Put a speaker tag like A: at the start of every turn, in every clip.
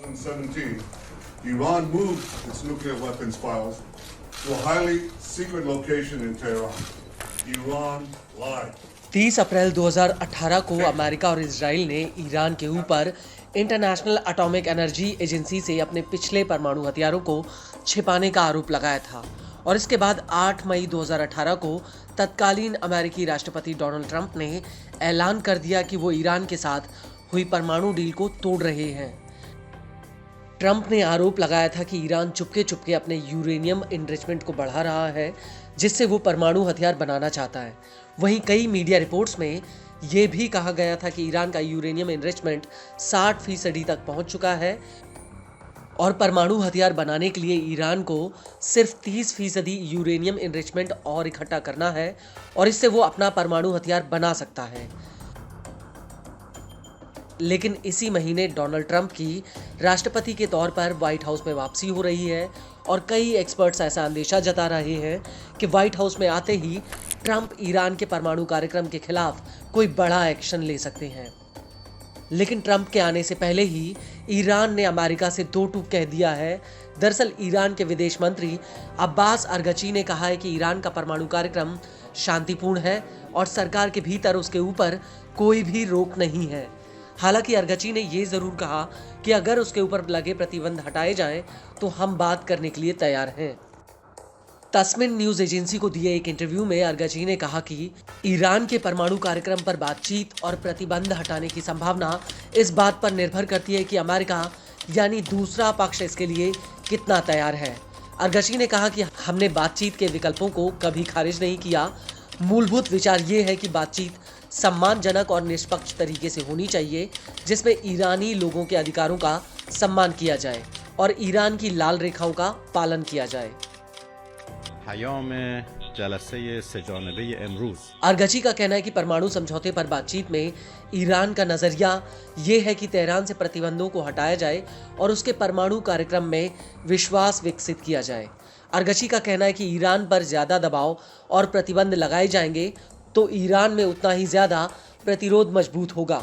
A: 2017, Iran moved its nuclear weapons files to a highly secret location in Tehran. Iran lied.
B: 30 अप्रैल 2018 को America और Israel ने Iran के ऊपर international atomic energy agency से अपने पिछले परमाणु हथियारों को छिपाने का आरोप लगाया था और इसके बाद 8 मई 2018 को तत्कालीन अमेरिकी राष्ट्रपति डोनाल्ड ट्रंप ने ऐलान कर दिया कि वो ईरान के साथ हुई परमाणु डील को तोड़ रहे हैं। ट्रंप ने आरोप लगाया था कि ईरान चुपके चुपके अपने यूरेनियम इनरिचमेंट को बढ़ा रहा है, जिससे वो परमाणु हथियार बनाना चाहता है। वहीं कई मीडिया रिपोर्ट्स में ये भी कहा गया था कि ईरान का यूरेनियम इनरिचमेंट 60% तक पहुंच चुका है और परमाणु हथियार बनाने के लिए ईरान को सिर्फ 30% यूरेनियम इनरिचमेंट और इकट्ठा करना है और इससे वो अपना परमाणु हथियार बना सकता है। लेकिन इसी महीने डोनाल्ड ट्रंप की राष्ट्रपति के तौर पर व्हाइट हाउस में वापसी हो रही है और कई एक्सपर्ट्स ऐसा अंदेशा जता रहे हैं कि व्हाइट हाउस में आते ही ट्रंप ईरान के परमाणु कार्यक्रम के खिलाफ कोई बड़ा एक्शन ले सकते हैं। लेकिन ट्रंप के आने से पहले ही ईरान ने अमेरिका से दो टूक कह दिया है। दरअसल ईरान के विदेश मंत्री अब्बास अरगची ने कहा है कि ईरान का परमाणु कार्यक्रम शांतिपूर्ण है और सरकार के भीतर उसके ऊपर कोई भी रोक नहीं है। हालांकि अरगची ने यह जरूर कहा कि अगर उसके ऊपर लगे प्रतिबंध हटाए जाएं तो हम बात करने के लिए तैयार हैं। तस्निम न्यूज एजेंसी को दिए एक इंटरव्यू में अरगची ने कहा कि ईरान के परमाणु कार्यक्रम पर बातचीत और प्रतिबंध हटाने की संभावना इस बात पर निर्भर करती है कि अमेरिका यानी दूसरा पक्ष इसके लिए कितना तैयार है। अरगची ने कहा कि हमने बातचीत के विकल्पों को कभी खारिज नहीं किया। मूलभूत विचार ये है कि बातचीत सम्मानजनक और निष्पक्ष तरीके से होनी चाहिए, जिसमें ईरानी लोगों के अधिकारों का सम्मान किया जाए और ईरान की लाल रेखाओं का पालन किया जाए। अरगची का कहना है कि परमाणु समझौते पर बातचीत में ईरान का नजरिया ये है कि तेहरान से प्रतिबंधों को हटाया जाए और उसके परमाणु कार्यक्रम में विश्वास विकसित किया जाए। अरगची का कहना है कि ईरान पर ज्यादा दबाव और प्रतिबंध लगाए जाएंगे तो ईरान में उतना ही ज्यादा प्रतिरोध मजबूत होगा।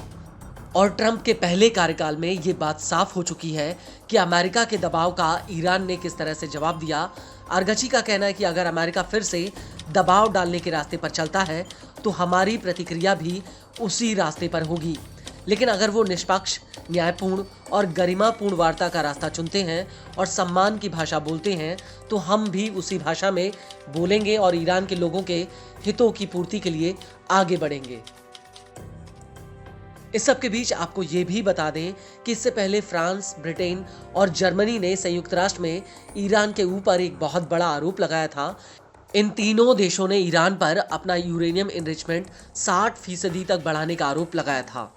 B: और ट्रंप के पहले कार्यकाल में ये बात साफ हो चुकी है कि अमेरिका के दबाव का ईरान ने किस तरह से जवाब दिया। अरगची का कहना है कि अगर अमेरिका फिर से दबाव डालने के रास्ते पर चलता है तो हमारी प्रतिक्रिया भी उसी रास्ते पर होगी। लेकिन अगर वो निष्पक्ष, न्यायपूर्ण और गरिमापूर्ण वार्ता का रास्ता चुनते हैं और सम्मान की भाषा बोलते हैं तो हम भी उसी भाषा में बोलेंगे और ईरान के लोगों के हितों की पूर्ति के लिए आगे बढ़ेंगे। इस सब के बीच आपको ये भी बता दें कि इससे पहले फ्रांस, ब्रिटेन और जर्मनी ने संयुक्त राष्ट्र में ईरान के ऊपर एक बहुत बड़ा आरोप लगाया था। इन तीनों देशों ने ईरान पर अपना यूरेनियम इनरिचमेंट 60% तक बढ़ाने का आरोप लगाया था।